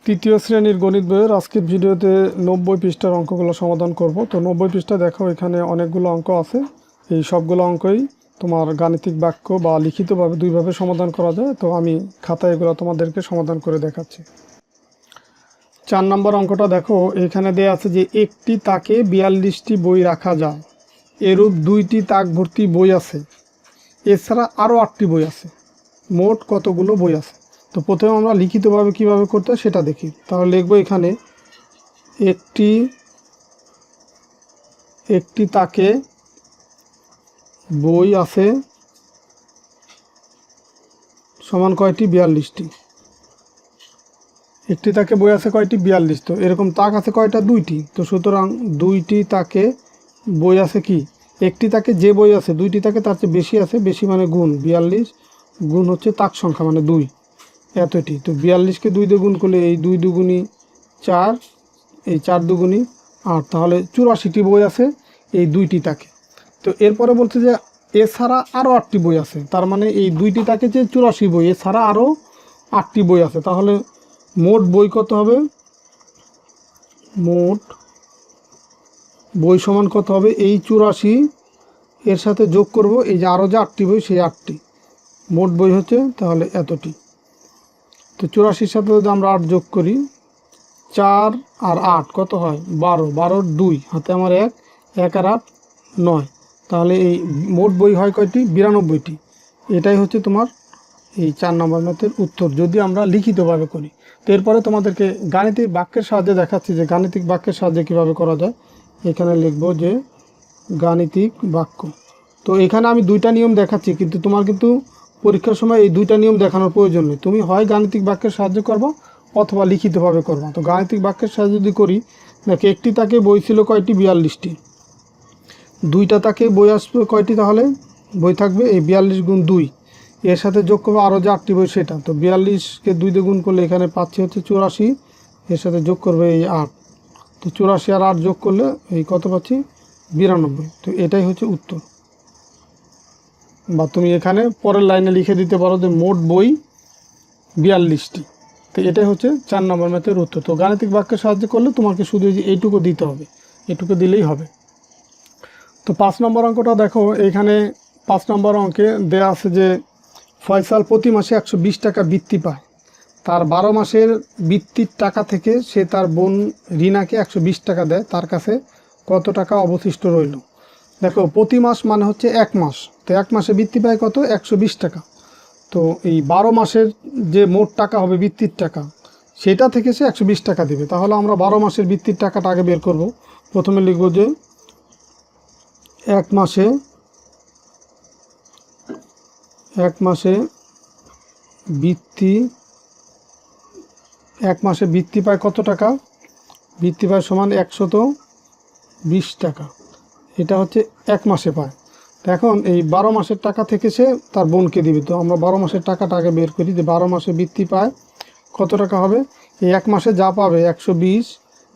তৃতীয় শ্রেণীর গণিত বইয়ের আজকের ভিডিওতে 90 পৃষ্ঠার অঙ্কগুলো সমাধান করব। তো 90 পৃষ্ঠা দেখো, এখানে অনেকগুলো অঙ্ক আছে। এই সবগুলো অঙ্কই তোমার গাণিতিক বাক্য বা লিখিতভাবে দুইভাবে সমাধান করা যায়। তো আমি খাতায় এগুলো তোমাদেরকে সমাধান করে দেখাচ্ছি। 4 নম্বর অঙ্কটা দেখো, এখানে দেয়া আছে যে একটি তাকে 42টি বই রাখা যায়, এরূপ 2টি তাক ভর্তি বই আছে, এছাড়া আরও 8টি বই আছে, মোট কতগুলো বই আছে। তো প্রথমে আমরা লিখিতভাবে কিভাবে করতে হয় সেটা দেখি। তাহলে লিখব এখানে একটি তাকে বই আছে সমান কয়টি? 42টি। একটি তাকে বই আছে কয়টি? 42। তো এরকম তাক আছে কয়টা? 2টি। তো সুতরাং 2টি তাকে বই আছে কি? একটি তাকে যে বই আছে 2টি তাকে তার চেয়ে বেশি আছে, বেশি মানে গুণ 42 গুণ হচ্ছে তাক সংখ্যা মানে 2, এতটি। তো 42কে 2 দিয়ে গুণ করলে এই 2 দুগুণী 4, এই 4 দুগুণী 8, তাহলে 84টি বই আছে এই 2টি তাকে। তো এরপরে বলছে যে এছাড়া আরও 8টি বই আছে, তার মানে এই 2টি তাকে যে 84 বই, এছাড়া আরও 8টি বই আছে। তাহলে মোট বই কত হবে? মোট বই সমান কত হবে? এই 84 এর সাথে যোগ করব এই যে আরও যে 8টি বই, সেই 8টি, মোট বই হচ্ছে তাহলে এতটি। তো 84-র সাথে যদি আমরা 8 যোগ করি, 4 আর 8 কত হয়? 12, 12 2 হাতে আমার 1, 1 আর 8 9, তাহলে এই মোট বই হয় কয়টি? 92টি। এটাই হচ্ছে তোমার এই 4 নম্বর ম্যাথের উত্তর, যদি আমরা লিখিতভাবে করি। তো এরপরে তোমাদেরকে গাণিতিক বাক্যের সাহায্যে দেখাচ্ছি যে গাণিতিক বাক্যের সাহায্যে কীভাবে করা যায়। এখানে লিখব যে গাণিতিক বাক্য। তো এখানে আমি 2টা নিয়ম দেখাচ্ছি, কিন্তু তোমার কিন্তু পরীক্ষার সময় এই 2টা নিয়ম দেখানোর প্রয়োজন নেই। তুমি হয় গাণিতিক বাক্যের সাহায্যে করবা অথবা লিখিতভাবে করবা। তো গাণিতিক বাক্যের সাহায্যে যদি করি, দেখো একটি তাকে বই ছিল কয়টি? 42টি। 2টা তাকে বই আসবে কয়টি? তাহলে বই থাকবে এই 42 গুণ 2, এর সাথে যোগ করবো আরও যে 8টি বই সেটা। তো 42কে 2 দিয়ে গুণ করলে এখানে পাচ্ছি হচ্ছে 84, এর সাথে যোগ করবে এই 8। তো 84 আর 8 যোগ করলে এই কত পাচ্ছি? 92। তো এটাই হচ্ছে উত্তর। বা তুমি এখানে পরের লাইনে লিখে দিতে পারো যে মোট বই 42টি। তো এটাই হচ্ছে 4 নম্বর ম্যাথের উত্তর। তো গাণিতিক বাক্যের সাহায্যে করলে তোমাকে শুধু এইটুকু দিতে হবে, এটুকু দিলেই হবে। তো 5 নম্বর অঙ্কটা দেখো, এখানে 5 নম্বর অঙ্কে দেয়া আছে যে ফয়সাল প্রতি মাসে 120 টাকা বৃত্তি পায়। তার 12 মাসের বৃত্তির টাকা থেকে সে তার বোন রিনাকে 120 টাকা দেয়, তার কাছে কত টাকা অবশিষ্ট রইল? দেখো প্রতি মাস মানে হচ্ছে 1 মাস। তো 1 মাসে বৃত্তি পায় কত? 120 টাকা। তো এই 12 মাসের যে মোট টাকা হবে বৃত্তির টাকা, সেটা থেকে সে 120 টাকা দেবে। তাহলে আমরা 12 মাসের বৃত্তির টাকাটা আগে বের করব। প্রথমে লিখব যে 1 মাসে বৃত্তি, 1 মাসে বৃত্তি পায় কত টাকা? বৃত্তি পায় সমান 120 টাকা। এটা হচ্ছে 1 মাসে পায়। তো এখন এই 12 মাসের টাকা থেকে সে তার বোনকে দিবে। তো আমরা 12 মাসের টাকাটা আগে বের করি যে 12 মাসে বৃত্তি পায় কত টাকা হবে? এই 1 মাসে যা পাবে 120,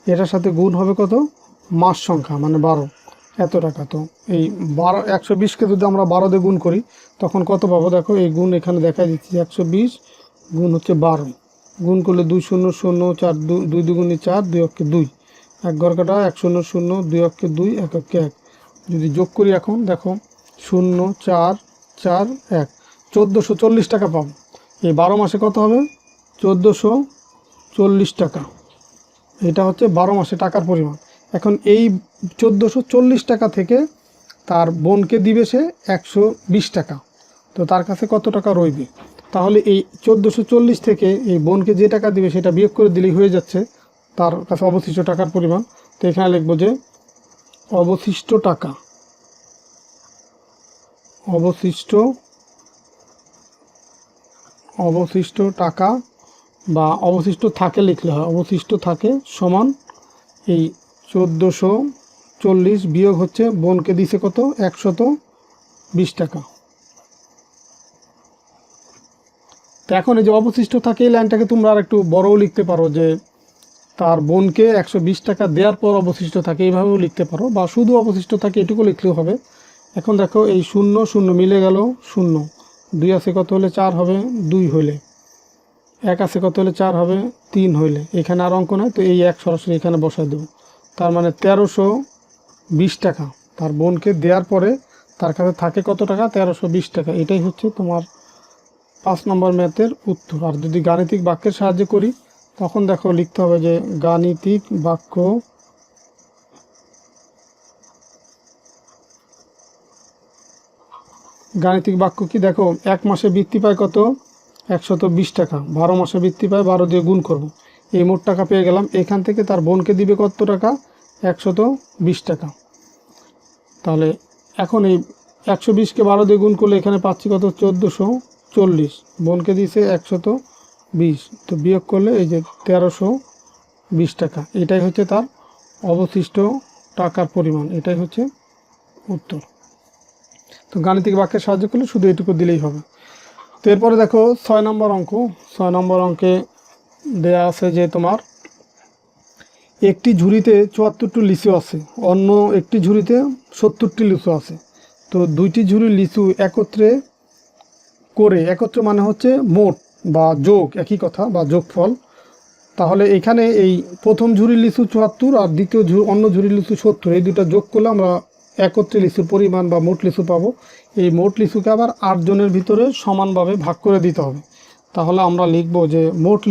এটার সাথে গুণ হবে কত? মাস সংখ্যা মানে 12, এত টাকা। তো এই 120কে যদি আমরা 12 দিয়ে গুণ করি তখন কত পাবো? দেখো এই গুণ এখানে দেখা দিচ্ছি, 120 গুণ হচ্ছে 12, গুণ করলে 2 0 0 4, 2 দুগুণে 4, 2 অক্ষে 2, 1 ঘর কাটা, 1 0 0, 2 অক্ষে 2, 1 অক্ষে 1। যদি যোগ করি এখন দেখো 0 4 4 1, 1440 টাকা পাবো। এই 12 মাসে কত হবে? 1440 টাকা। এটা হচ্ছে 12 মাসে টাকার পরিমাণ। এখন এই 1440 টাকা থেকে তার বোনকে দিবে সে 120 টাকা। তো তার কাছে কত টাকা রইবে? তাহলে এই 1440 থেকে এই বোনকে যে টাকা দিবে সেটা বিয়োগ করে দিলেই হয়ে যাচ্ছে তার কাছে অবশিষ্ট টাকার পরিমাণ। তো এখানে লিখব যে অবশিষ্ট টাকা, অবশিষ্ট টাকা বা অবশিষ্ট থাকে লিখলে হয়, অবশিষ্ট থাকে সমান এই 1440 বিয়োগ হচ্ছে বোনকে দিছে কত? 120 টাকা। তো এখন এই যে অবশিষ্ট থাকে এই লাইনটাকে তোমরা আর একটু বড়ও লিখতে পারো যে তার বোনকে 120 টাকা দেওয়ার পর অবশিষ্ট থাকে, এইভাবেও লিখতে পারো, বা শুধু অবশিষ্ট থাকে এটুকু লিখলেও হবে। এখন দেখো এই 0 0 মিলে গেল, 0 2 আছে কত হলে 4 হবে? 2 হলে 1 আছে কত হলে 4 হবে, 3 হইলে এখানে আর অঙ্ক নয়, তো এই 1 সরাসরি এখানে বসাই দেবো। তার মানে 1320 টাকা তার বোনকে দেওয়ার পরে তার কাছে থাকে কত টাকা, 1320 টাকা। এটাই হচ্ছে তোমার 5 নম্বর ম্যাথের উত্তর। আর যদি গাণিতিক বাক্যের সাহায্যে করি তখন দেখো লিখতে হবে যে গাণিতিক বাক্য কি, দেখো 1 মাসে বৃত্তি পায় কত, 120 টাকা, 12 মাসে বৃত্তি পায় 12 দিয়ে গুণ করব, এই মোট টাকা পেয়ে গেলাম। এখান থেকে তার বোনকে দিবে কত টাকা, 120 টাকা। তাহলে এখন এই 120কে 12 দিয়ে গুণ করলে এখানে পাচ্ছি কত, 1440, বোনকে দিয়েছে 120, তো বিয়োগ করলে এই যে 1320 টাকা। এটাই হচ্ছে তার অবশিষ্ট টাকার পরিমাণ, এটাই হচ্ছে উত্তর। তো গাণিতিক বাক্যের সাহায্য করলে শুধু এটুকু দিলেই হবে। তো এরপরে দেখো 6 নম্বর অঙ্ক। 6 নম্বর অঙ্কে দেয়া আছে যে তোমার একটি ঝুড়িতে 74টি লিচু আছে, অন্য একটি ঝুড়িতে 70টি লিচু আছে। তো দুইটি ঝুড়ির লিচু একত্রে মানে হচ্ছে মোট বা যোগ, একই কথা, বা যোগফল। তাহলে এখানে এই প্রথম ঝুড়ির লিচু 74 আর দ্বিতীয় অন্য ঝুড়ির লিচু 70, এই দুটো যোগ করলে আমরা একত্রে লিচুর পরিমাণ বা মোট লিচু পাবো। এই মোট লিচুকে আবার 8 জনের ভিতরে সমানভাবে ভাগ করে দিতে হবে। তাহলে আমরা লিখব যে মোট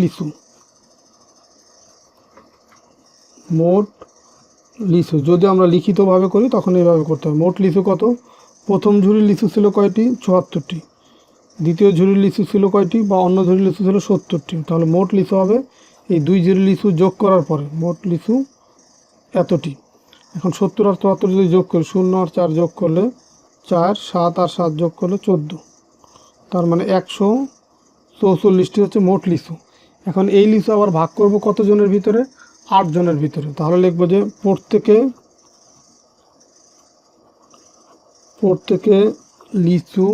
লিচু যদি আমরা লিখিতভাবে করি তখন এইভাবে করতে হবে। মোট লিচু কত, প্রথম ঝুড়ির লিচু ছিল কয়টি, 74টি, দ্বিতীয় ঝুড়ির লিচু ছিল কয়টি বা অন্য ঝুড়ির লিচু ছিল 70টি। তাহলে মোট লিচু হবে এই 2 ঝুড়ির লিচু যোগ করার পরে মোট লিচু এতটি। এখন 70 আর 74 যদি যোগ করি, 0 আর 4 যোগ করলে 4, 7 আর 7 যোগ করলে 14, তার মানে 144টি হচ্ছে মোট লিচু। এখন এই লিচু আবার ভাগ করব কত জনের ভিতরে, 8 জনের ভিতরে। তাহলে লিখব যে প্রত্যেকে লিচু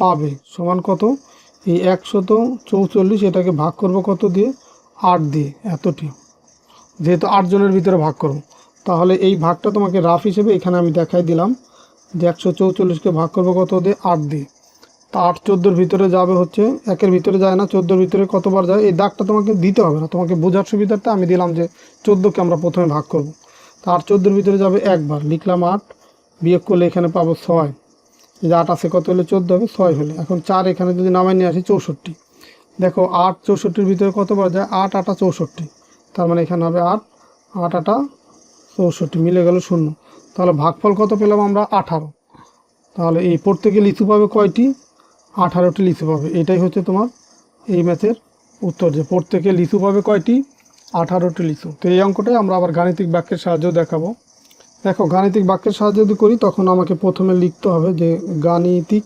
পাবে সমান কত, এই 144, এটাকে ভাগ করব কত দিয়ে, 8 দিয়ে, এতটি, যেহেতু 8 জনের ভিতরে ভাগ করব। তাহলে এই ভাগটা তোমাকে রাফ হিসেবে এখানে আমি দেখাই দিলাম যে 144কে ভাগ করব কত দিয়ে, 8 দিয়ে। তা 8 14-র ভিতরে যাবে হচ্ছে, 1-এর ভিতরে যায় না, 14-র ভিতরে কতবার যায়, এই দাগটা তোমাকে দিতে হবে না, তোমাকে বোঝার সুবিধাটা আমি দিলাম যে 14কে আমরা প্রথমে ভাগ করব। তা 8 14-র ভিতরে যাবে একবার, লিখলাম 8, বিয়োগ করলে এখানে পাবো 6, এই যে 8 আছে কত হলে 14 হবে, 6 হলে। এখন 4 এখানে যদি নামাই নিয়ে আসি 64, দেখো 8 64-র ভিতরে কতবার যায়, 8 8 64, তার মানে এখানে হবে 8 8 8 64, মিলে গেল 0। তাহলে ভাগফল কত পেলাম আমরা, 18। তাহলে এই প্রত্যেকে লিচু পাবে কয়টি, 18টি লিচু পাবে। এটাই হচ্ছে তোমার এই ম্যাথের উত্তর, যে প্রত্যেকে লিচু পাবে কয়টি, 18টি লিচু। তো এই অঙ্কটাই আমরা আবার গাণিতিক বাক্যের সাহায্য দেখাবো। দেখো গাণিতিক বাক্যের সাহায্য যদি করি তখন আমাকে প্রথমে লিখতে হবে যে গাণিতিক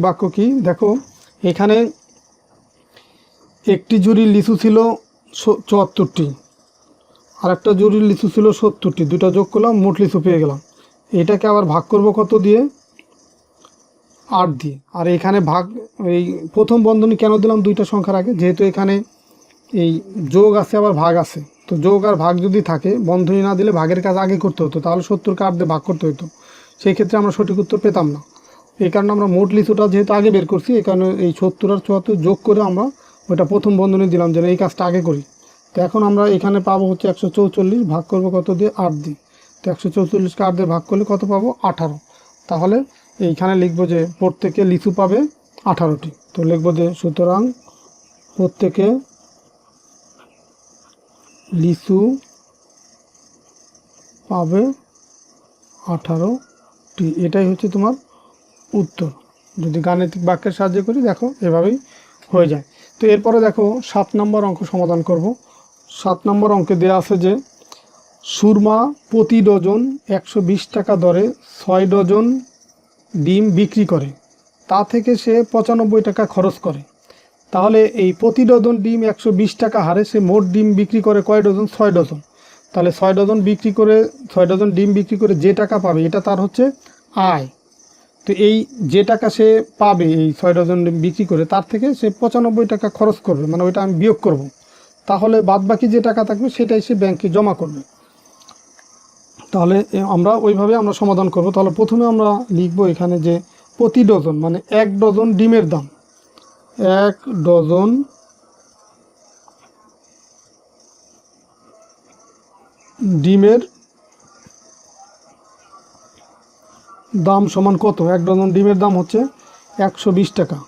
বাক্য কি। দেখো এখানে একটি ঝুড়ির লিচু ছিল 74টি, আর একটা ঝুড়ির লিচু ছিল 70টি, দুটা যোগ করলাম, মোট লিচু পেয়ে গেলাম। এটাকে আবার ভাগ করব কত দিয়ে, 8 দিয়ে। আর এখানে এই প্রথম বন্ধনী কেন দিলাম দুইটা সংখ্যার আগে, যেহেতু এখানে এই যোগ আছে আবার ভাগ আছে, তো যোগ আর ভাগ যদি থাকে বন্ধনী না দিলে ভাগের কাজ আগে করতে হতো, তাহলে 70কে 8 দিয়ে ভাগ করতে হতো, সেই ক্ষেত্রে আমরা সঠিক উত্তর পেতাম না। এই কারণে আমরা মোট লিচুটা যেহেতু আগে বের করছি, এই কারণে এই 70 আর 74 যোগ করে আমরা ওইটা প্রথম বন্ধনী দিলাম যেন এই কাজটা আগে করি। তো এখন আমরা এখানে পাবো হচ্ছে 144, ভাগ করবো কত দিয়ে, 8 দিয়ে। তো 144কে 8 দিয়ে ভাগ করলে কত পাবো, 18। তাহলে এইখানে লিখবো যে প্রত্যেকে লিচু পাবে 18টি। তো লিখবো যে সুতরাং প্রত্যেকে লিচু পাবে 18টি। এটাই হচ্ছে তোমার উত্তর। যদি গাণিতিক বাক্যের সাহায্য করি দেখো এভাবেই হয়ে যায়। তো এরপরে দেখো 7 নম্বর অঙ্ক সমাধান করব। 7 নম্বর অঙ্কে দেওয়া আছে যে সুরমা প্রতি ডজন 120 টাকা দরে 6 ডজন ডিম বিক্রি করে, তা থেকে সে 95 টাকা খরচ করে। তাহলে এই প্রতি ডজন ডিম 120 টাকা হারে সে মোট ডিম বিক্রি করে কয় ডজন, 6 ডজন। তাহলে 6 ডজন ডিম বিক্রি করে যে টাকা পাবে এটা তার হচ্ছে আয়। তো এই যে টাকা সে পাবে এই 6 ডজন ডিম বিক্রি করে, তার থেকে সে 95 টাকা খরচ করবে, মানে ওইটা আমি বিয়োগ করব। তাহলে বাদ বাকি যে টাকা থাকবে সেটাই সে ব্যাংকে জমা করবে। তো তাহলে আমরা ওইভাবে আমরা সমাধান করব। তাহলে প্রথমে আমরা লিখব এখানে যে প্রতি ডজন মানে 1 ডজন ডিমের দাম, 1 ডজন ডিমের দাম সমান কত? 1 ডজন ডিমের দাম হচ্ছে 120 টাকা,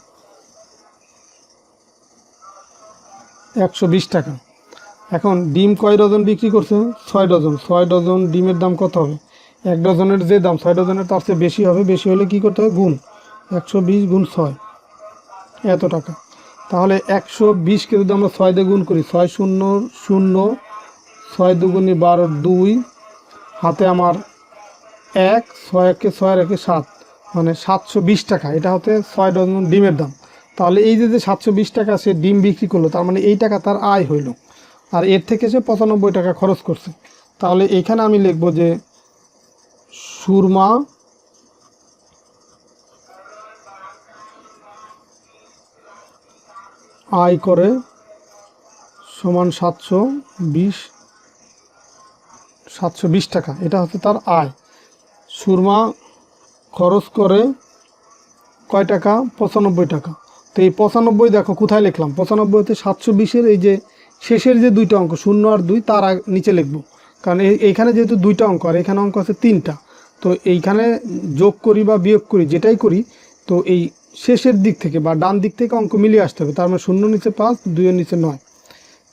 120 টাকা। এখন ডিম কয় ডজন বিক্রি করছে? 6 ডজন। 6 ডজন ডিমের দাম কত হবে? 1 ডজনের যে দাম 6 ডজনের তার চেয়ে বেশি হবে, বেশি হলে কি করতে হবে? গুণ 120 গুণ 6, এত টাকা। তাহলে 120কে যদি আমরা 6 দিয়ে গুণ করি, 6 শূন্য শূন্য, 6 দুগুণে 12, 2 হাতে আমার 1, 6 একে 6 রেখে 7, মানে 720 টাকা। এটা হচ্ছে 6 ডজন ডিমের দাম। তাহলে এই যে 720 টাকা সে ডিম বিক্রি করলো, তার মানে এই টাকা তার আয় হইল, আর এর থেকে সে 95 টাকা খরচ করছে। তাহলে এইখানে আমি লিখব যে সুরমা আয় করে সমান 720 টাকা। এটা হচ্ছে তার আয়। সুরমা খরচ করে কয় টাকা? 95 টাকা। তো এই 95 দেখো কোথায় লিখলাম? 95 হতে 720-এর এই যে শেষের যে দুইটা অঙ্ক 0 আর 2 তার নিচে লিখব, কারণ এইখানে যেহেতু দুইটা অঙ্ক আর এখানে অঙ্ক আছে 3টা। তো এইখানে যোগ করি বা বিয়োগ করি যেটাই করি, তো এই শেষের দিক থেকে বা ডান দিক থেকে অঙ্ক মিলিয়ে আসতে হবে। তার মানে 0 নিচে 5, 2-এর নিচে 9।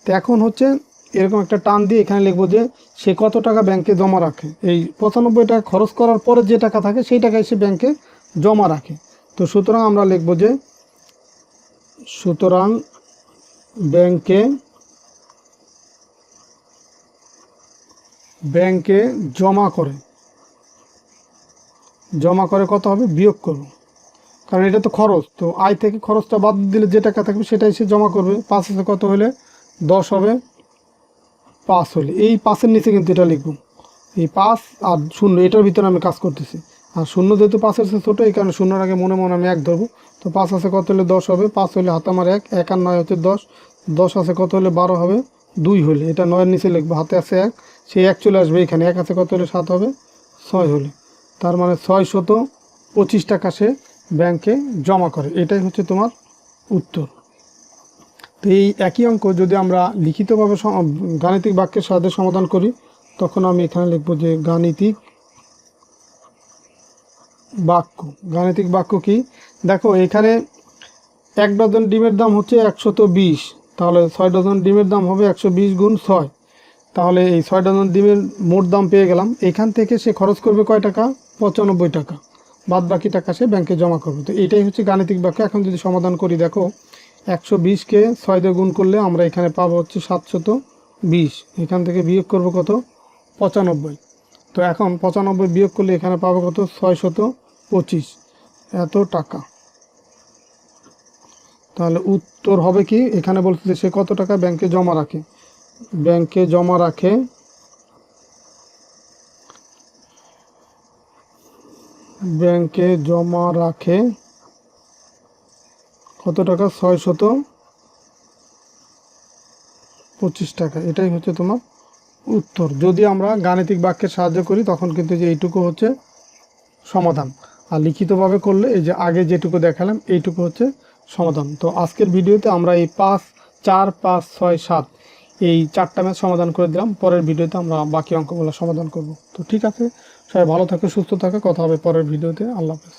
তো এখন হচ্ছে এরকম একটা টান দিয়ে এখানে লিখবো যে সে কত টাকা ব্যাংকে জমা রাখে। এই 95 টাকা খরচ করার পরে যে টাকা থাকে সেই টাকাই সে ব্যাংকে জমা রাখে। তো সুতরাং আমরা লিখব যে সুতরাং ব্যাংকে জমা করে কত হবে? বিয়োগ করব, কারণ এটা তো খরচ। তো আয় থেকে খরচটা বাদ দিলে যে টাকা থাকবে সেটাই সে জমা করবে। 5 আছে কত হলে 10 হবে, 5 হলে এই 5-এর নিচে কিন্তু এটা লিখব, এই 5 আর 0 এটার ভিতরে আমি কাজ করতেছি। আর 0 যেহেতু 5-এর চেয়ে ছোটো, এই কারণে 0-এর আগে মনে মনে আমি 1 ধরবো। তো 5 আছে কত হলে 10 হবে, 5 হলে হাতে আমার 1, 1 আর 9 হচ্ছে 10, 10 আছে কত হলে 12 হবে, 2 হলে এটা 9-এর নিচে লিখবো, হাতে আছে 1, সেই 1 চলে আসবে এখানে, 1 আছে কত হলে 7 হবে, 6 হলে। তার মানে 625 টাকা সে ব্যাংকে জমা করে। এটাই হচ্ছে তোমার উত্তর। তো এই একই অঙ্ক যদি আমরা লিখিতভাবে গাণিতিক বাক্যের সাহায্যে সমাধান করি, তখন আমি এখানে লিখব যে গাণিতিক বাক্য কি? দেখো এখানে 1 ডজন ডিমের দাম হচ্ছে 120, তাহলে 6 ডজন ডিমের দাম হবে 120 গুণ 6। তাহলে এই 6 ডজন ডিমের মোট দাম পেয়ে গেলাম। এখান থেকে সে খরচ করবে কয় টাকা? 95 টাকা। বাদ বাকি টাকা সে ব্যাংকে জমা করবে। তো এইটাই হচ্ছে গাণিতিক বাক্য। এখন যদি সমাধান করি, দেখো 120-কে 6 দিয়ে গুণ করলে আমরা এখানে পাবো হচ্ছে 720, এখান থেকে বিয়োগ করব কত? 95। তো এখন 95 বিয়োগ করলে এখানে পাবো কত? 625, এত টাকা। তাহলে উত্তর হবে কি? এখানে বলছে যে সে কত টাকা ব্যাংকে জমা রাখে। ব্যাংকে জমা রাখে কত টাকা? 625 টাকা। এটাই হচ্ছে তোমার উত্তর। যদি আমরা গাণিতিক বাক্যের সাহায্য করি তখন কিন্তু যে এইটুকু হচ্ছে সমাধান, আর লিখিতভাবে করলে এই যে আগে যেটুকু দেখালাম এইটুকু হচ্ছে সমাধান। তো আজকের ভিডিওতে আমরা এই 5, 4, 5, 6, 7 এই 4টা ম্যাথ সমাধান করে দিলাম। পরের ভিডিওতে আমরা বাকি অঙ্কগুলো সমাধান করব। তো ঠিক আছে, সবাই ভালো থাকে, সুস্থ থাকে, কথা হবে পরের ভিডিওতে। আল্লাহ হাফেজ।